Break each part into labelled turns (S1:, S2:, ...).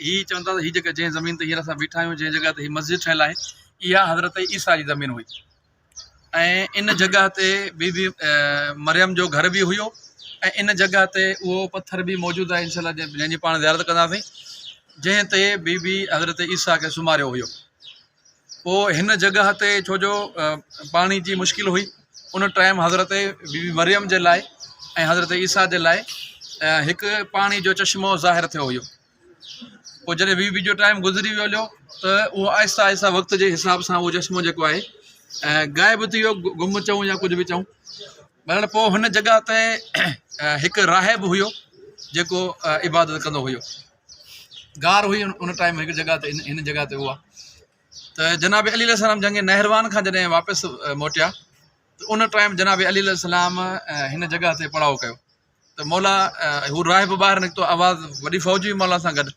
S1: ही चवंदा ही जगह जंहिं ज़मीन ते हींअर असां बीठा आहियूं, जंहिं जगह ते ही मस्जिद ठहियल आहे, इहा हज़रत ईसा जी ज़मीन हुई। ऐं इन जगह ते बीबी मरियम जो घर बि हुयो ऐं इन जगह ते उहो पत्थर बि मौजूदु आहे इंशाल्लाह, जंहिंजी पाण ज़ियारत कंदासीं, जंहिं ते बीबी हज़रत ईसा खे सुम्हारियो हुयो। पोइ हिन जगह ते छो जो पाणी जी मुश्किल हुई, उन टाइम हज़रत बीबी मरियम जे लाइ ऐं हज़रत ईसा जे लाइ हिकु पाणी जो चश्मो ज़ाहिर थियो हुयो। पोइ जॾहिं बीबी जो टाइम गुज़री वियो त उहो आहिस्ता आहिस्ता वक़्त जे हिसाब सां उहो चश्मो जेको आहे ग़ाइबु थी वियो, गुम चऊं या कुझु बि चऊं। पर पोइ हुन जगह ते हिकु राहिब हुयो जेको इबादत कंदो हुयो, गार हुई उन टाइम हिकु जगह ते, हिन जगह ते उहा। त जनाब अली अलैहिस्सलाम जंग नहरवान खां जॾहिं वापसि मोटिया त उन टाइम जनाब अली अलैहिस्सलाम हिन जगह ते पड़ाव कयो। त मौला हू राहिब ॿाहिरि निकितो, आवाज़ वॾी फ़ौज हुई मौला सां गॾु,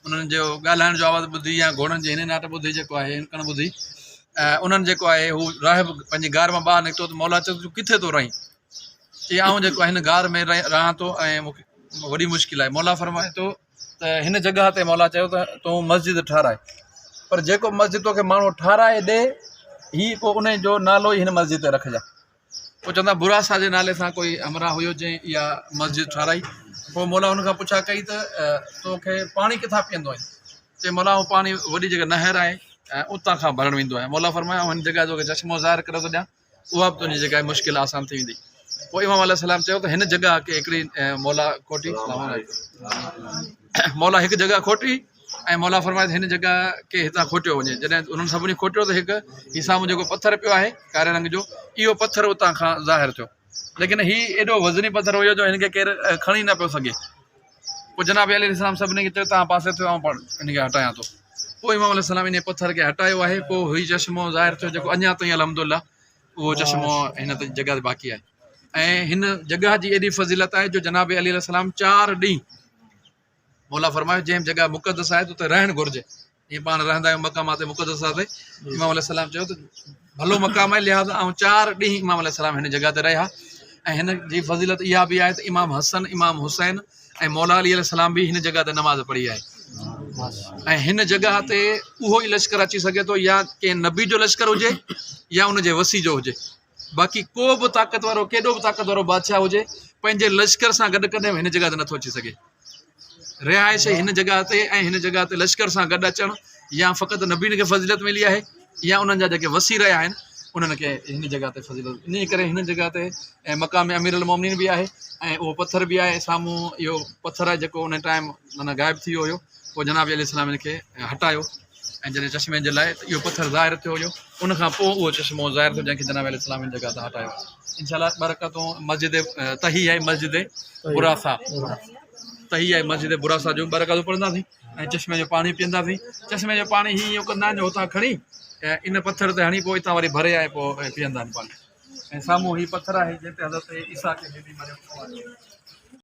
S1: उन्हनि जो ॻाल्हाइण जो आवाज़ु ॿुधी या घोड़नि जे हिन नाट ॿुधी जेको आहे हिन कण ॿुधी उन्हनि जेको आहे हू राहिब पंहिंजी गार मां ॿाहिरि निकितो। त मौला चयो तूं किथे थो रहीं? चई आऊं जेको आहे हिन गार में रहां थो ऐं मूंखे वॾी मुश्किल आहे। मौला फरमाए थो त हिन जगह ते मौला चयो त तूं मस्जिद ठाराए, पर जेको मस्जिद तोखे माण्हू ठाराए ॾे हीअ पोइ उन जो नालो ई हिन मस्जिद ते रखिजांइ। पोइ चवंदा बुरासा जे नाले सां कोई हमरा हुयो जंहिं इहा मस्जिद ठाराई। पोइ मौला हुनखां पुछा कई त तोखे पाणी किथां पीअंदो आहे? चई मौला उहो पाणी वॾी जगह नहर आहे ऐं उतां खां भरणु वेंदो आहे। मौला फरमाया हिन जगह तोखे चश्मो ज़ाहिर करे थो ॾियां, उहा बि तुंहिंजी जेका आहे मुश्किल आसान थी वेंदी। पोइ इमाम अलैहिस्सलाम चयो त हिन जगह खे हिकिड़ी मौला खोटी, मौला हिकु जगह खोटी ऐं मौला फरमाए हिन जगह खे हितां खोटियो वञे। जॾहिं उन्हनि सभिनी खोटियो त हिकु हीउ साम्हूं जेको पथर पियो आहे कारे रंग जो, इहो पथर उतां खां ज़ाहिर थियो, लेकिन हीउ एॾो वज़नी पथर हुयो जो हिनखे केरु खणी न पियो सघे। पोइ जनाब अली अलैहिस्सलाम सभिनी खे चयो तव्हां पासे थियो, पाण हिनखे हटायां थो। पोइ इमाम अलैहिस्सलाम इन पथर खे हटायो आहे। पोइ हीउ चश्मो ज़ाहिर थियो जेको अञा ताईं अल्हम्दुलिल्लाह उहो चश्मो हिन जगह ते बाक़ी आहे। ऐं हिन जगह जी एॾी फज़ीलत आहे जो जनाब अली अलैहिस्सलाम 4 ॾींहं मौला फरमायो जंहिं जगह मुक़दस आहे त उते रहणु घुरिजे। ईअं पाण रहंदा आहियूं मक़ामात मुक़दस ते, इमाम अलैहिस्सलाम चयो त भलो मक़ाम आहे, लिहाज़ा ऐं 4 ॾींहं इमाम अलैहिस्सलाम हिन जगह ते रहिया। ऐं हिन जी फज़ीलत इहा बि आहे त इमाम हसन, इमाम हुसैन ऐं मौला अली अलैहिस्सलाम बि हिन जगह ते नमाज़ पढ़ी आहे। ऐं हिन जगह ते उहो ई लश्कर अची सघे थो, या कंहिं नबी जो लश्कर हुजे या उनजे वसी जो हुजे। बाक़ी को बि ताक़त वारो, केॾो बि ताक़त वारो बादशाह हुजे, पंहिंजे लश्कर सां गॾु कॾहिं हिन जगह ते नथो अची सघे। रिहाइश हिन जगह ते ऐं हिन जगह ते लश्कर सां गॾु अचणु या फ़क़ति नबीन खे फज़ीलत मिली आहे या उन्हनि जा जेके वसी रहिया आहिनि उन्हनि खे हिन जगह ते फज़ीलत। इन करे हिन जगह ते ऐं मक़ाम अमीर अल मोमिनीन बि आहे ऐं उहो पथर बि आहे साम्हूं। इहो पथर आहे जेको उन टाइम माना ग़ाइबु थी वियो हुयो। पोइ जनाब अली अलैहिस्सलाम हिनखे हटायो ऐं जॾहिं चश्मे जे लाइ त इहो पथर ज़ाहिर थियो हुयो, उनखां पोइ उहो चश्मो ज़ाहिर थियो जंहिंखे जनाब अली अलैहिस्सलाम हिन जगह ते हटायो। इंशाअल्लाह बरकतूं मस्जिद तही आहे, मस्जिद बुरासा तही आहे, मस्जिद बुरासा जो बरकतूं पढ़ंदासीं ऐं चश्मे जो पाणी पीअंदासीं। चश्मे जो पाणी हीअं इहो कंदा आहिनि जो हुतां खणी ऐं इन पथर ते हणी पोइ हितां वरी भरे आहे पोइ पीअंदा आहिनि पाणी। ऐं साम्हूं हीउ पथर आहे जंहिं ते हज़रत ईसा खे